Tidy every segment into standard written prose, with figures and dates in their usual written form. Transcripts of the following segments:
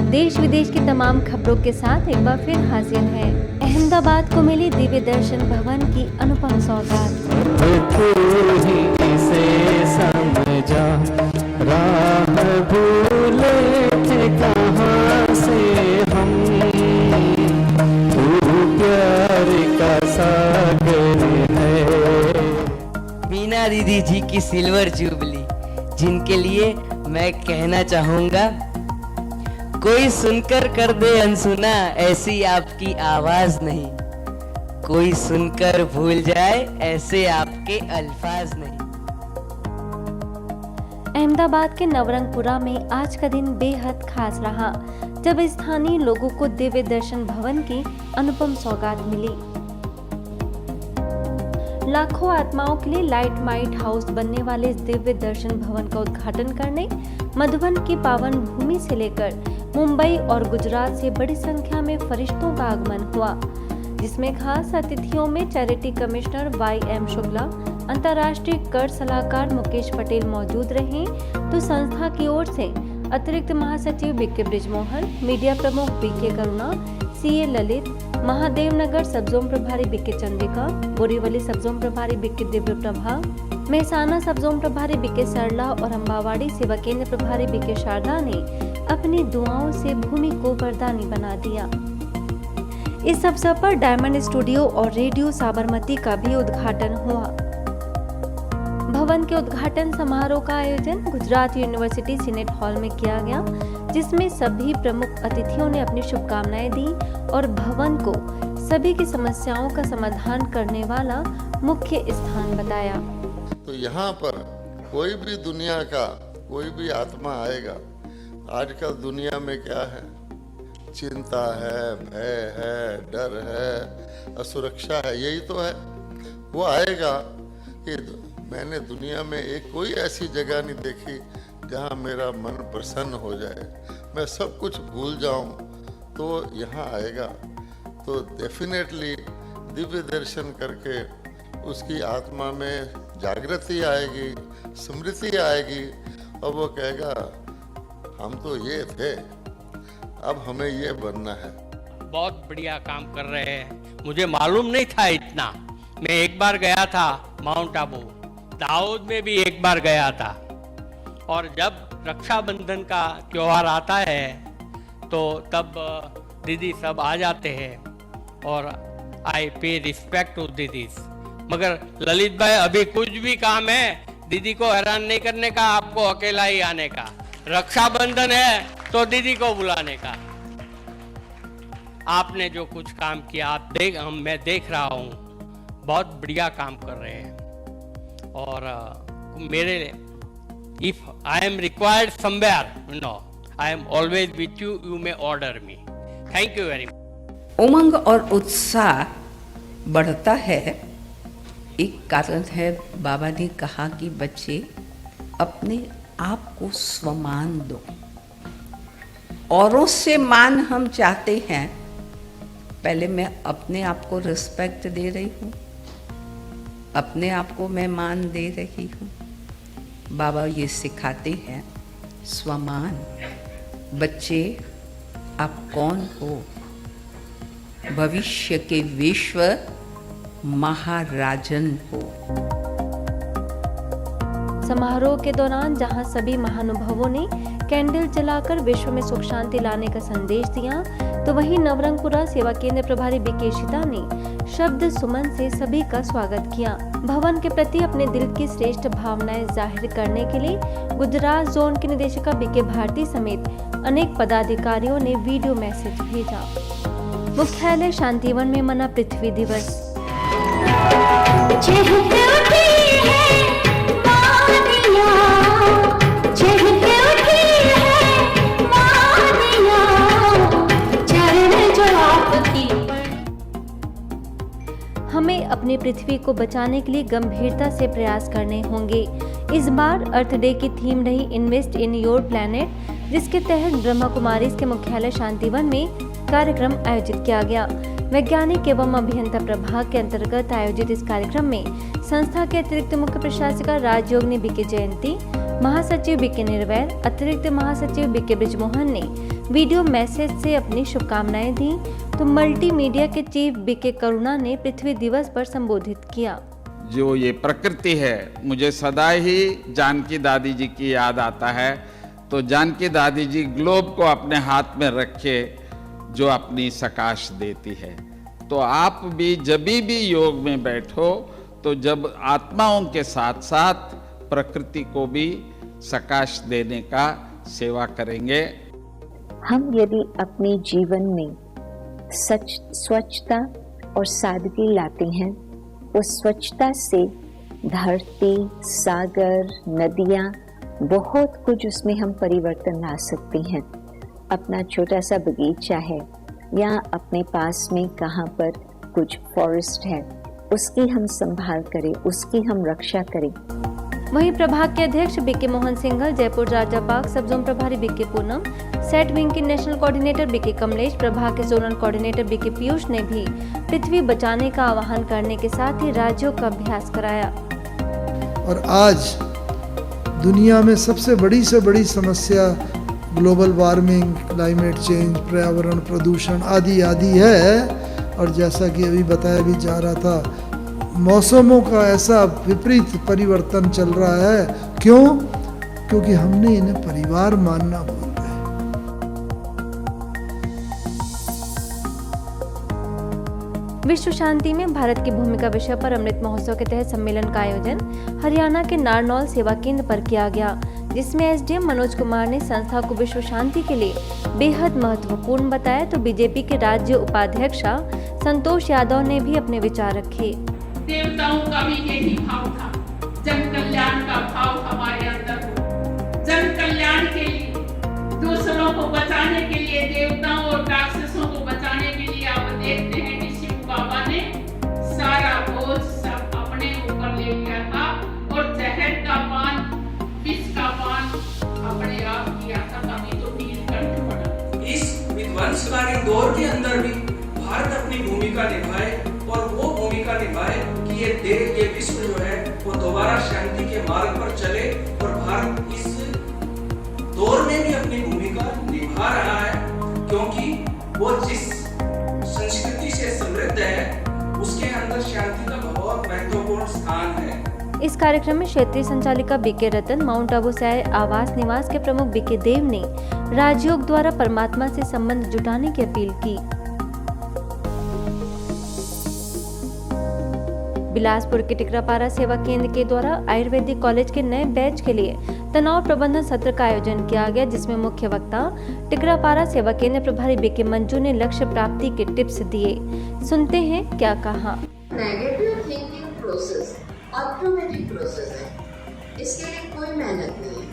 देश विदेश की तमाम खबरों के साथ एक बार फिर हाजिर है। अहमदाबाद को मिली दिव्य दर्शन भवन की अनुपम सौगात। राह भूले थे कहाँ से हम, तू प्यार का सागर है। मीना दीदी जी की सिल्वर जुबली, जिनके लिए मैं कहना चाहूंगा, कोई सुनकर कर दे अनसुना, ऐसी आपकी आवाज नहीं, कोई सुनकर भूल जाए ऐसे आपके अल्फाज नहीं। अहमदाबाद के नवरंगपुरा में आज का दिन बेहद खास रहा, जब स्थानीय लोगों को दिव्य दर्शन भवन की अनुपम सौगात मिली। लाखों आत्माओं के लिए लाइट माइट हाउस बनने वाले इस दिव्य दर्शन भवन का उद्घाटन करने मधुबन की पावन भूमि से लेकर मुंबई और गुजरात से बड़ी संख्या में फरिश्तों का आगमन हुआ, जिसमें खास अतिथियों में चैरिटी कमिश्नर YM शुक्ला, अंतर्राष्ट्रीय कर सलाहकार मुकेश पटेल मौजूद रहे, तो संस्था की ओर से अतिरिक्त महासचिव BK ब्रिजमोहन, मीडिया प्रमुख BK करुणा, CA ललित, महादेव नगर सब जोन प्रभारी BK चंद्रिका, बोरीवली सब जोन प्रभारी BK दिव्य प्रभा, मेहसाना सब जोन प्रभारी BK सरला और अम्बावाड़ी सेवा केंद्र प्रभारी BK शारदा ने अपनी दुआओं से भूमि को वरदानी बना दिया। इस अवसर पर डायमंड स्टूडियो और रेडियो साबरमती का भी उद्घाटन हुआ। भवन के उद्घाटन समारोह का आयोजन गुजरात यूनिवर्सिटी सीनेट हॉल में किया गया, जिसमें सभी प्रमुख अतिथियों ने अपनी शुभकामनाएं दी और भवन को सभी की समस्याओं का समाधान करने वाला मुख्य स्थान बताया। तो यहाँ पर कोई भी दुनिया का कोई भी आत्मा आएगा, आजकल दुनिया में क्या है, चिंता है, भय है, डर है, असुरक्षा है, यही तो है। वो आएगा कि मैंने दुनिया में एक कोई ऐसी जगह नहीं देखी जहाँ मेरा मन प्रसन्न हो जाए, मैं सब कुछ भूल जाऊँ, तो यहाँ आएगा। तो डेफिनेटली दिव्य दर्शन करके उसकी आत्मा में जागृति आएगी, स्मृति आएगी और वो कहेगा हम तो ये थे, अब हमें ये बनना है। बहुत बढ़िया काम कर रहे हैं, मुझे मालूम नहीं था इतना। मैं एक बार गया था माउंट आबू, दाऊद में भी एक बार गया था, और जब रक्षाबंधन का त्योहार आता है तो तब दीदी सब आ जाते हैं और आई पे रिस्पेक्ट टू दीदी। मगर ललित भाई, अभी कुछ भी काम है दीदी को हैरान नहीं करने का, आपको अकेला ही आने का। रक्षाबंधन है तो दीदी को बुलाने का। आपने जो कुछ काम किया मैं देख रहा हूँ, बहुत बढ़िया काम कर रहे हैं। और मेरे if I am required somewhere, I am always with you, you may order me. Thank you very much. उमंग और उत्साह बढ़ता है, एक कारण है बाबा ने कहा कि बच्चे अपने आप को स्वमान दो। औरों से मान हम चाहते हैं, पहले मैं अपने आप को रिस्पेक्ट दे रही हूँ, अपने आप को मैं मान दे रही हूँ। बाबा ये सिखाते हैं स्वमान। बच्चे आप कौन हो? भविष्य के विश्व महाराजन हो। समारोह के दौरान जहां सभी महानुभावों ने कैंडल जलाकर विश्व में सुख शांति लाने का संदेश दिया, तो वहीं नवरंगपुरा सेवा केंद्र प्रभारी BK शिता ने शब्द सुमन से सभी का स्वागत किया। भवन के प्रति अपने दिल की श्रेष्ठ भावनाएं जाहिर करने के लिए गुजरात जोन की निदेशिका BK भारती समेत अनेक पदाधिकारियों ने वीडियो मैसेज भेजा। मुख्यालय शांतिवन में मना पृथ्वी दिवस। हमें अपनी पृथ्वी को बचाने के लिए गंभीरता से प्रयास करने होंगे। इस बार अर्थ डे की थीम रही इन्वेस्ट इन योर प्लैनेट, जिसके तहत ब्रह्मा कुमारीज के मुख्यालय शांतिवन में कार्यक्रम आयोजित किया गया। वैज्ञानिक एवं अभियंता प्रभाग के अंतर्गत आयोजित इस कार्यक्रम में संस्था के अतिरिक्त मुख्य प्रशासिका राजयोगिनी BK जयंती, महासचिव बीके निर्वैर, अतिरिक्त महासचिव बीके ब्रिजमोहन ने वीडियो मैसेज से अपनी शुभकामनाएं दी, तो मल्टीमीडिया के चीफ बीके करुणा ने पृथ्वी दिवस पर संबोधित किया। जो ये प्रकृति है, मुझे सदा ही जानकी दादी जी की याद आता है। तो जानकी दादी जी ग्लोब को अपने हाथ में रखे जो अपनी सकाश देती है। तो आप भी जब भी योग में बैठो तो जब आत्माओं के साथ साथ प्रकृति को भी सकाश देने का सेवा करेंगे। हम यदि अपने जीवन में स्वच्छता और सादगी लाते हैं, उस स्वच्छता से धरती, सागर, नदियाँ, बहुत कुछ उसमें हम परिवर्तन ला सकते हैं। अपना छोटा सा बगीचा है या अपने पास में कहाँ पर कुछ फॉरेस्ट है, उसकी हम संभाल करें, उसकी हम रक्षा करें। वहीं प्रभाग के अध्यक्ष बीके मोहन सिंघल, जयपुर राजा बाग सब जोन प्रभारी बीके पूनम, सेट विंग के नेशनल कोऑर्डिनेटर बीके कमलेश, प्रभाग के जोनल कोऑर्डिनेटर बीके पीयूष ने भी पृथ्वी बचाने का आह्वान करने के साथ ही राज्यों का अभ्यास कराया। और आज दुनिया में सबसे बड़ी से बड़ी समस्या ग्लोबल वार्मिंग, क्लाइमेट चेंज, पर्यावरण प्रदूषण आदि आदि है। और जैसा कि अभी बताया भी जा रहा था, मौसमों का ऐसा विपरीत परिवर्तन चल रहा है। क्यों? क्योंकि हमने इन्हें परिवार मानना भूल गए। विश्व शांति में भारत की भूमिका विषय पर अमृत महोत्सव के तहत सम्मेलन का आयोजन हरियाणा के नारनौल सेवा केंद्र पर किया गया, जिसमें एसडीएम मनोज कुमार ने संस्था को विश्व शांति के लिए बेहद महत्वपूर्ण बताया, तो बीजेपी के राज्य उपाध्यक्षा संतोष यादव ने भी अपने विचार रखे। देवताओं का भी यही भाव था, जन कल्याण का भाव हमारे अंदर हो। जन कल्याण के लिए, दूसरों को बचाने के लिए, देवताओं और राक्षसों को बचाने के लिए आप देखते हैं कि शिव बाबा ने सारा बोझ सब अपने ऊपर ले लिया था और जहर का पान, विष का पान अपने आप किया था, तभी तो नीलकंठ बना। इस विध्वंसकारी दौर के अंदर भी भारत अपनी भूमिका निभाए और वो भूमिका निभाए कि ये विश्व जो है वो दोबारा शांति के मार्ग पर चले। और भारत इस दौर में भी अपनी भूमिका निभा रहा है, क्योंकि वो जिस संस्कृति से समृद्ध है उसके अंदर शांति का बहुत महत्वपूर्ण स्थान है। इस कार्यक्रम में क्षेत्रीय संचालिका बीके रतन, माउंट आबू से आवास निवास के प्रमुख बीके देव ने राजयोग द्वारा परमात्मा से संबंध जुटाने की अपील की। बिलासपुर के टिकरापारा सेवा केंद्र के द्वारा आयुर्वेदिक कॉलेज के नए बैच के लिए तनाव प्रबंधन सत्र का आयोजन किया गया, जिसमें मुख्य वक्ता टिकरापारा सेवा केंद्र प्रभारी बीके मंजू ने लक्ष्य प्राप्ति के टिप्स दिए। सुनते हैं क्या कहा। Negative thinking process automatic process है, इसके लिए कोई मेहनत नहीं है,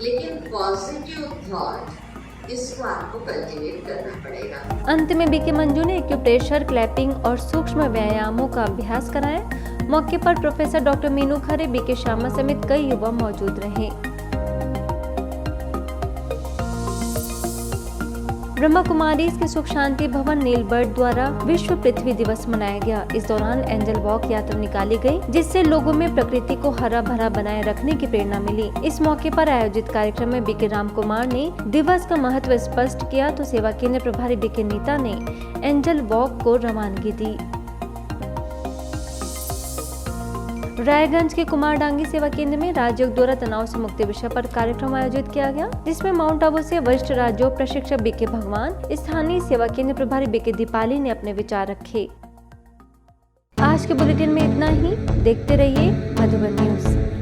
लेकिन पॉजिटिव थॉट इसको आपको कल्टीवेट करना पड़ेगा। अंत में बीके मंजू ने एक्यूप्रेशर, क्लैपिंग और सूक्ष्म व्यायामों का अभ्यास कराया। मौके पर प्रोफेसर डॉक्टर मीनू खरे, बीके शर्मा समेत कई युवा मौजूद रहे। ब्रह्मा कुमारी के सुख शांति भवन नीलबर्ड द्वारा विश्व पृथ्वी दिवस मनाया गया। इस दौरान एंजल वॉक यात्रा निकाली गई, जिससे लोगों में प्रकृति को हरा भरा बनाए रखने की प्रेरणा मिली। इस मौके पर आयोजित कार्यक्रम में बीके राम कुमार ने दिवस का महत्व स्पष्ट किया, तो सेवा केंद्र प्रभारी बीके नीता ने एंजल वॉक को रवानगी दी। रायगंज के कुमारडांगी सेवा केंद्र में राजयोग द्वारा तनाव से मुक्ति विषय पर कार्यक्रम आयोजित किया गया, जिसमें माउंट आबू से वरिष्ठ राजयोग प्रशिक्षक बीके भगवान, स्थानीय सेवा केंद्र प्रभारी बीके दीपाली ने अपने विचार रखे। आज के बुलेटिन में इतना ही। देखते रहिए मधुबन न्यूज।